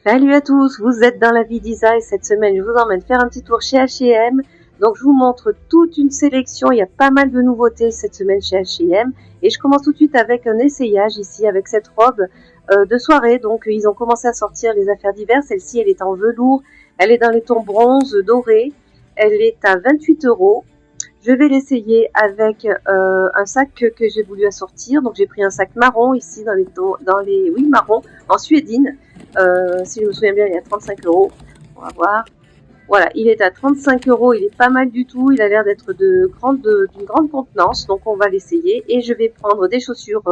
Salut à tous, vous êtes dans la vie d'Isa et cette semaine je vous emmène faire un petit tour chez H&M. Donc je vous montre toute une sélection, il y a pas mal de nouveautés cette semaine chez H&M. Et je commence tout de suite avec un essayage ici avec cette robe de soirée. Donc ils ont commencé à sortir les affaires d'hiver, celle-ci elle est en velours, elle est dans les tons bronze, doré, elle est à 28 €. Je vais l'essayer avec un sac que j'ai voulu assortir. Donc j'ai pris un sac marron ici oui marron en suédine. Si je me souviens bien, il est à 35 €. On va voir. Voilà, il est à 35 €. Il est pas mal du tout. Il a l'air d'être d'une grande contenance. Donc on va l'essayer. Et je vais prendre des chaussures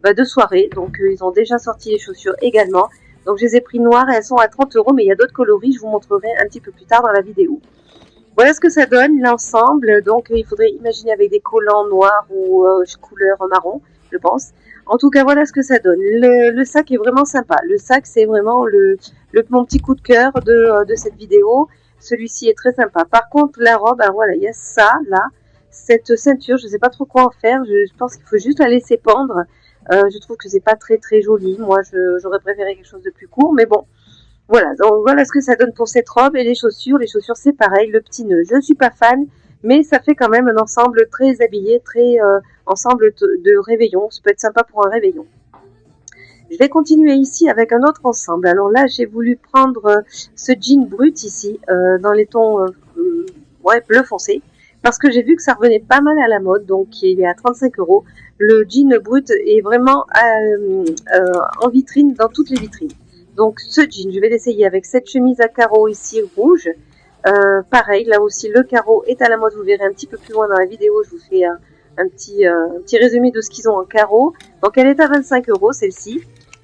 de soirée. Donc ils ont déjà sorti les chaussures également. Donc je les ai pris noires et elles sont à 30 €. Mais il y a d'autres coloris. Je vous montrerai un petit peu plus tard dans la vidéo. Voilà ce que ça donne l'ensemble. Donc il faudrait imaginer avec des collants noirs ou couleur marron, je pense. En tout cas, voilà ce que ça donne. Le sac est vraiment sympa. Le sac, c'est vraiment mon petit coup de cœur de cette vidéo. Celui-ci est très sympa. Par contre, la robe, alors voilà, il y a ça, là. Cette ceinture, je ne sais pas trop quoi en faire. Je pense qu'il faut juste la laisser pendre. Je trouve que c'est pas très très joli. Moi, j'aurais préféré quelque chose de plus court. Mais bon, voilà, donc voilà ce que ça donne pour cette robe. Et les chaussures c'est pareil, le petit nœud. Je ne suis pas fan, mais ça fait quand même un ensemble très habillé, très ensemble de réveillon. Ça peut être sympa pour un réveillon. Je vais continuer ici avec un autre ensemble. Alors là, j'ai voulu prendre ce jean brut ici, dans les tons bleu foncé, parce que j'ai vu que ça revenait pas mal à la mode, donc il est à 35 €. Le jean brut est vraiment en vitrine, dans toutes les vitrines. Donc ce jean, je vais l'essayer avec cette chemise à carreaux ici rouge. Pareil, là aussi le carreau est à la mode, vous verrez un petit peu plus loin dans la vidéo, je vous fais un petit résumé de ce qu'ils ont en carreau. Donc elle est à 25 € celle-ci.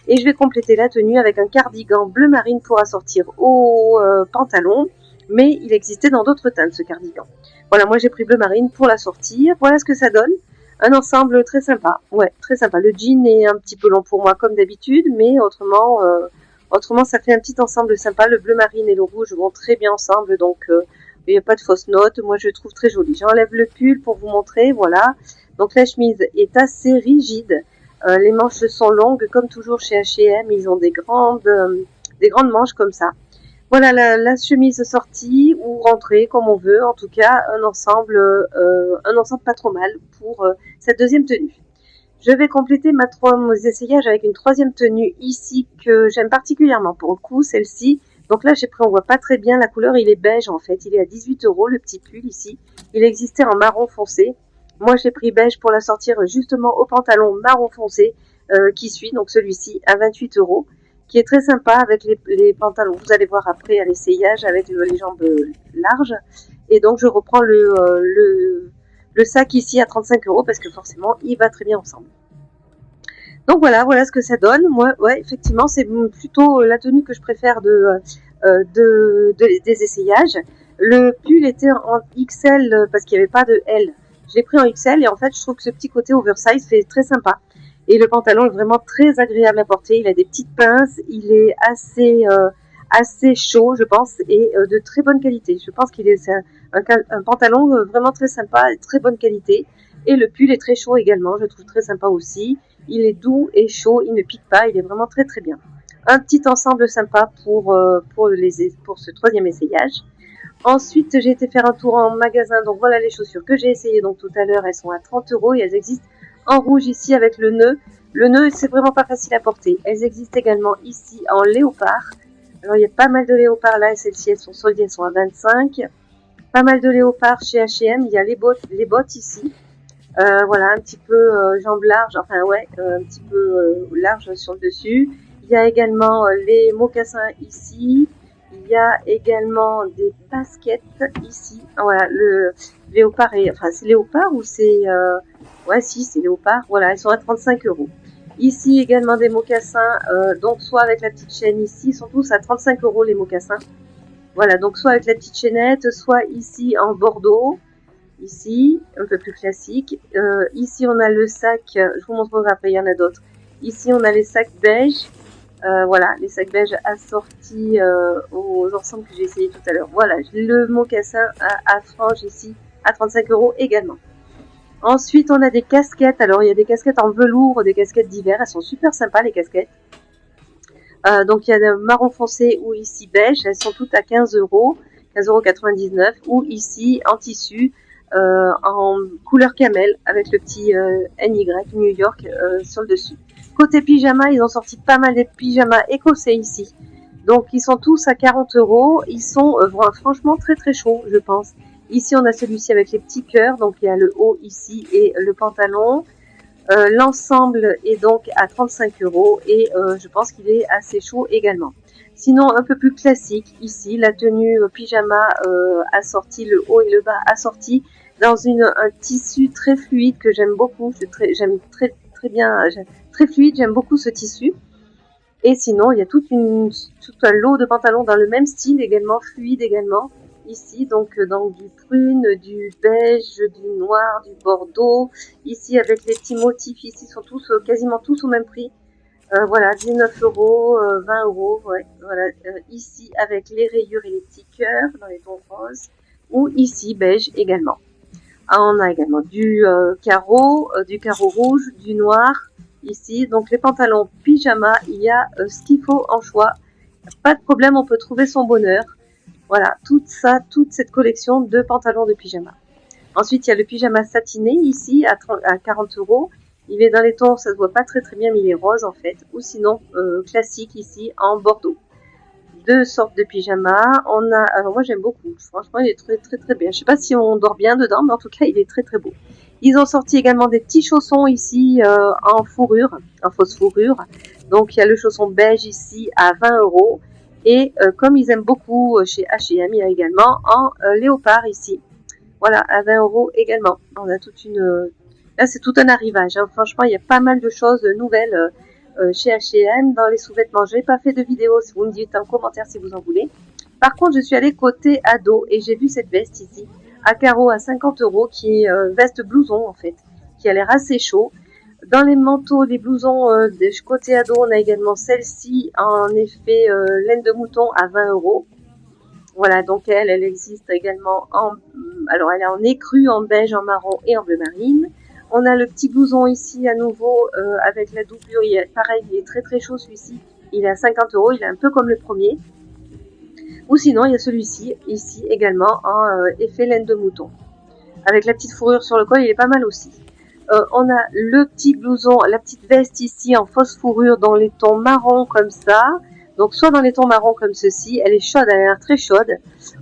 Et je vais compléter la tenue avec un cardigan bleu marine pour assortir au pantalon. Mais il existait dans d'autres teintes ce cardigan. Voilà, moi j'ai pris bleu marine pour l'assortir. Voilà ce que ça donne. Un ensemble très sympa. Ouais, très sympa. Le jean est un petit peu long pour moi comme d'habitude, mais autrement ça fait un petit ensemble sympa. Le bleu marine et le rouge vont très bien ensemble, donc il n'y a pas de fausses notes. Moi je le trouve très joli. J'enlève le pull pour vous montrer, voilà. Donc la chemise est assez rigide. Les manches sont longues, comme toujours chez H&M, ils ont des grandes manches comme ça. Voilà la chemise sortie ou rentrée, comme on veut. En tout cas, un ensemble pas trop mal pour cette deuxième tenue. Je vais compléter mes essayages avec une troisième tenue ici que j'aime particulièrement pour le coup, celle-ci. Donc là, j'ai pris, on voit pas très bien la couleur, il est beige en fait. Il est à 18 € le petit pull ici. Il existait en marron foncé. Moi, j'ai pris beige pour la sortir justement au pantalon marron foncé qui suit, donc celui-ci à 28 €, qui est très sympa avec les pantalons. Vous allez voir après à l'essayage avec les jambes larges. Et donc, je reprends le sac ici à 35 € parce que forcément, il va très bien ensemble. Donc voilà ce que ça donne. Moi, ouais, effectivement, c'est plutôt la tenue que je préfère des essayages. Le pull était en XL parce qu'il n'y avait pas de L. Je l'ai pris en XL et en fait, je trouve que ce petit côté oversize fait très sympa. Et le pantalon est vraiment très agréable à porter. Il a des petites pinces, il est assez chaud, je pense, et de très bonne qualité. Je pense qu'il est un pantalon vraiment très sympa et très bonne qualité. Et le pull est très chaud également, je trouve très sympa aussi. Il est doux et chaud, il ne pique pas, il est vraiment très très bien. Un petit ensemble sympa pour ce troisième essayage. Ensuite, j'ai été faire un tour en magasin, donc voilà les chaussures que j'ai essayées donc tout à l'heure, elles sont à 30 € et elles existent en rouge ici avec le nœud. Le nœud, c'est vraiment pas facile à porter. Elles existent également ici en léopard. Alors il y a pas mal de léopards là, et celles-ci elles sont soldées, elles sont à 25. Pas mal de léopards chez H&M, il y a les bottes ici. Voilà, un petit peu jambes larges, enfin ouais, un petit peu large sur le dessus. Il y a également les mocassins ici. Il y a également des baskets ici. Voilà, le léopard c'est léopard ou c'est ouais, si, c'est léopard. Voilà, ils sont à 35 €. Ici également des mocassins, donc soit avec la petite chaîne ici, ils sont tous à 35 € les mocassins. Voilà, donc soit avec la petite chaînette, soit ici en bordeaux. Ici, un peu plus classique. Ici, on a le sac, je vous montrerai après, il y en a d'autres. Ici, on a les sacs beige. Voilà, les sacs beige assortis aux ensembles que j'ai essayé tout à l'heure. Voilà, le mocassin à franges ici, à 35 € également. Ensuite, on a des casquettes. Alors, il y a des casquettes en velours, des casquettes d'hiver. Elles sont super sympas, les casquettes. Donc il y a le marron foncé ou ici beige, elles sont toutes à 15 €, 15,99 €, ou ici en tissu en couleur camel avec le petit NY New York sur le dessus. Côté pyjama, ils ont sorti pas mal de pyjamas écossais ici. Donc ils sont tous à 40 €. Ils sont franchement très très chauds, je pense. Ici on a celui-ci avec les petits cœurs, donc il y a le haut ici et le pantalon. L'ensemble est donc à 35 € et je pense qu'il est assez chaud également. Sinon, un peu plus classique, ici, la tenue pyjama assortie, le haut et le bas assortis dans un tissu très fluide que j'aime beaucoup. J'aime très bien, très fluide, j'aime beaucoup ce tissu. Et sinon, il y a tout un lot de pantalons dans le même style également, fluide également. Ici, donc du prune, du beige, du noir, du bordeaux. Ici, avec les petits motifs, ici sont tous quasiment tous au même prix. Voilà, 19 €, 20 €, ouais, voilà. Ici, avec les rayures et les petits cœurs dans les tons roses. Ou ici, beige également. On a également du carreau rouge, du noir. Ici, donc les pantalons pyjama, il y a ce qu'il faut en choix. Pas de problème, on peut trouver son bonheur. Voilà, toute cette collection de pantalons de pyjama. Ensuite, il y a le pyjama satiné ici à 40 €. Il est dans les tons, ça se voit pas très très bien, mais il est rose en fait. Ou sinon, classique ici en bordeaux. Deux sortes de pyjamas. Alors moi j'aime beaucoup. Franchement, il est très très très bien. Je sais pas si on dort bien dedans, mais en tout cas, il est très très beau. Ils ont sorti également des petits chaussons ici en fourrure, en fausse fourrure. Donc il y a le chausson beige ici à 20 €. Et comme ils aiment beaucoup chez H&M, il y a également en léopard ici. Voilà, à 20 € également. On a là, c'est tout un arrivage. Hein. Franchement, il y a pas mal de choses nouvelles chez H&M dans les sous-vêtements. Je n'ai pas fait de vidéo, si vous me dites en commentaire si vous en voulez. Par contre, je suis allée côté ado et j'ai vu cette veste ici à carreaux à 50 € qui est veste blouson en fait, qui a l'air assez chaud. Dans les manteaux, les blousons côté ado, on a également celle-ci en effet laine de mouton à 20 €. Voilà, donc elle existe également alors elle est en écru, en beige, en marron et en bleu marine. On a le petit blouson ici à nouveau avec la doublure. Pareil, il est très très chaud celui-ci. Il est à 50 €, il est un peu comme le premier. Ou sinon, il y a celui-ci ici également en effet laine de mouton. Avec la petite fourrure sur le col, il est pas mal aussi. On a le petit blouson, la petite veste ici en fausse fourrure dans les tons marron comme ça. Donc soit dans les tons marron comme ceci, elle est chaude, elle a l'air très chaude,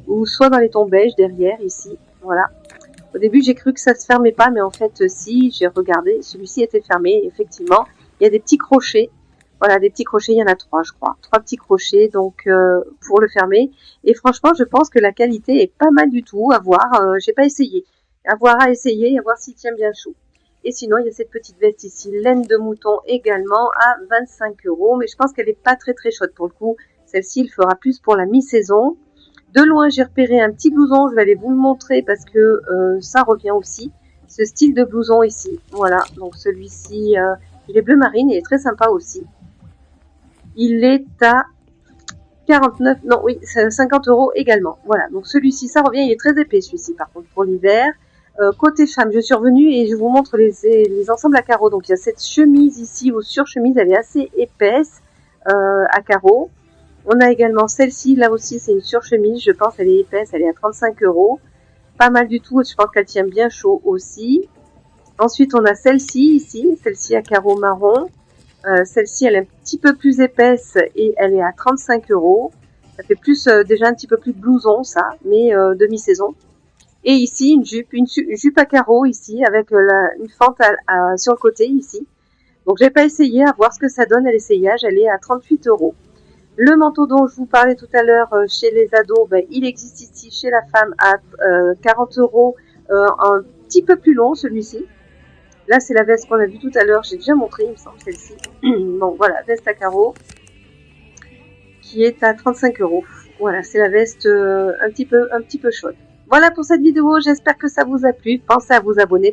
ou soit dans les tons beige derrière ici, voilà. Au début j'ai cru que ça se fermait pas, mais en fait si, j'ai regardé, celui-ci était fermé, effectivement. Il y a des petits crochets, voilà, des petits crochets, il y en a 3 je crois, 3 petits crochets donc pour le fermer. Et franchement je pense que la qualité est pas mal du tout, à voir, j'ai pas essayé, à voir s'il tient bien chaud. Et sinon, il y a cette petite veste ici, laine de mouton également à 25 €. Mais je pense qu'elle n'est pas très très chaude pour le coup. Celle-ci, il fera plus pour la mi-saison. De loin, j'ai repéré un petit blouson. Je vais aller vous le montrer parce que ça revient aussi. Ce style de blouson ici. Voilà, donc celui-ci, il est bleu marine et il est très sympa aussi. Il est à 50 € également. Voilà, donc celui-ci, ça revient. Il est très épais celui-ci par contre pour l'hiver. Côté femme, je suis revenue et je vous montre les ensembles à carreaux. Donc il y a cette chemise ici, ou surchemise, elle est assez épaisse à carreaux. On a également celle-ci, là aussi c'est une surchemise, je pense elle est épaisse, elle est à 35 €. Pas mal du tout, je pense qu'elle tient bien chaud aussi. Ensuite on a celle-ci ici, celle-ci à carreaux marron. Celle-ci elle est un petit peu plus épaisse et elle est à 35 €. Ça fait plus déjà un petit peu plus de blouson ça, mais demi-saison. Et ici, une jupe à carreaux ici, avec une fente sur le côté ici. Donc, j'ai pas essayé, à voir ce que ça donne à l'essayage. Elle est à 38 €. Le manteau dont je vous parlais tout à l'heure chez les ados, il existe ici chez la femme à 40 €, un petit peu plus long celui-ci. Là, c'est la veste qu'on a vue tout à l'heure. J'ai déjà montré, il me semble, celle-ci. Bon, voilà, veste à carreaux qui est à 35 €. Voilà, c'est la veste un petit peu chaude. Voilà pour cette vidéo, j'espère que ça vous a plu. Pensez à vous abonner.